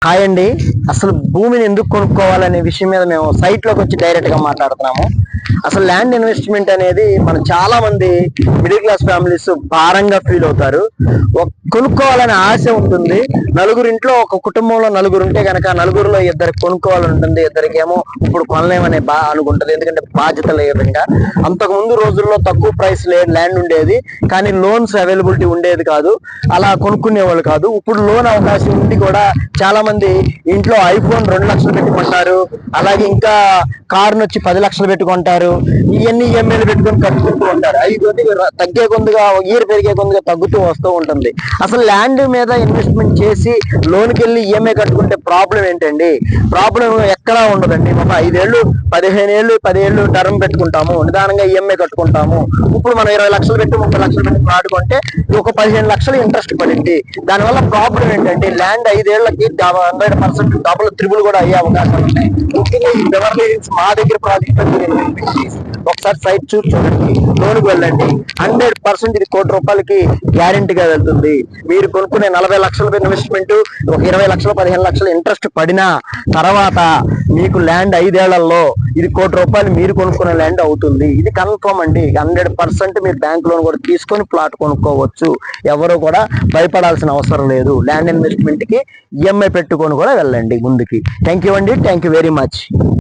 Hi అండి. అసలు భూమిని ఎందుకు కొనుక్కోవాలనే విషయం మీద మేము సైట్ లోకి వచ్చి డైరెక్ట్ గా మాట్లాడుతున్నాము. అసలు ల్యాండ్ ఇన్వెస్ట్మెంట్ అనేది మన చాలా మంది మిడిల్ క్లాస్ ఫ్యామిలీస్ భారంగా ఫీల్ అవుతారు. కొనుక్కోవాలనే ఆశ ఉంటుంది. నలుగురు ఇంట్లో ఒక కుటుంబంలో నలుగురు ఉంటే గనక నలుగురులో ఇద్దరికి కొనుక్కోవాలని ఉంటుంది, ఇద్దరికి ఏమో ఇప్పుడు కొనలేమనే అనుకుంటుంది. ఎందుకంటే బాధ్యత లేదంగా. అంతకు ముందు రోజుల్లో తక్కువ ప్రైస్ ల్యాండ్ ఉండేది, కానీ లోన్స్ అవైలబిలిటీ ఉండేది కాదు, అలా కొనుక్కునే వాళ్ళు కాదు. ఇప్పుడు లోన్ అవకాశం ఉండి కూడా చాలా మంది ఇంట్లో ఐఫోన్ 2 లక్షలు పెట్టుకుంటారు, అలాగే ఇంకా కారును వచ్చి 10 లక్షలు పెట్టుకుంటారు. ఇవన్నీ ఈఎంఐలు పెట్టుకొని కట్టుకుంటూ ఉంటారు. అవి కొద్దిగా తగ్గే కొద్దిగా ఇయర్ పెరిగే కొద్దిగా తగ్గుతూ వస్తూ ఉంటుంది. అసలు ల్యాండ్ మీద ఇన్వెస్ట్మెంట్ చేసి లోన్కి వెళ్ళి ఈఎంఐ కట్టుకుంటే ప్రాబ్లం ఏంటండి? ప్రాబ్లం ఎక్కడా ఉండదండి. ఒక 5 ఏళ్ళు 15 ఏళ్ళు 10 ఏళ్ళు టర్మ్ పెట్టుకుంటాము, నిదానంగా ఈఎంఐ కట్టుకుంటాము. ఇప్పుడు మనం 20 లక్షలు పెట్టి 30 లక్షలు పెట్టి ఆడుకుంటే ఒక 15 లక్షలు ఇంట్రెస్ట్ పడింది. దానివల్ల ప్రాబ్లం ఏంటంటే ల్యాండ్ 5 ఏళ్ళకి 100% డబుల్ త్రిబుల్ కూడా అయ్యే అవకాశాలు ఉన్నాయి. ముఖ్యంగా ఈ బెవర్లీ హిల్స్ మా దగ్గర ప్రాజెక్ట్ ఒకసారి సైట్ చూడండి, లోన్కి వెళ్ళండి. 100% ఇది ₹1,00,00,000 గ్యారెంటీగా వెళ్తుంది. మీరు కొనుక్కునే 40 లక్షల ఇన్వెస్ట్మెంట్ ఒక 20 లక్షలు 15 లక్షలు ఇంట్రెస్ట్ పడినా తర్వాత మీకు ల్యాండ్ 5 ఏళ్లలో ఇది ₹1,00,00,000 మీరు కొనుక్కునే ల్యాండ్ అవుతుంది. ఇది కన్ఫర్మ్ అండి. 100% మీరు బ్యాంక్ లోన్ కూడా తీసుకొని ప్లాట్ కొనుక్కోవచ్చు. ఎవరు కూడా భయపడాల్సిన అవసరం లేదు. ల్యాండ్ ఇన్వెస్ట్మెంట్ కి ఈఎంఐ పెట్టుకొని కూడా వెళ్ళండి ముందుకి. థ్యాంక్ యూ అండి. Thank you very much.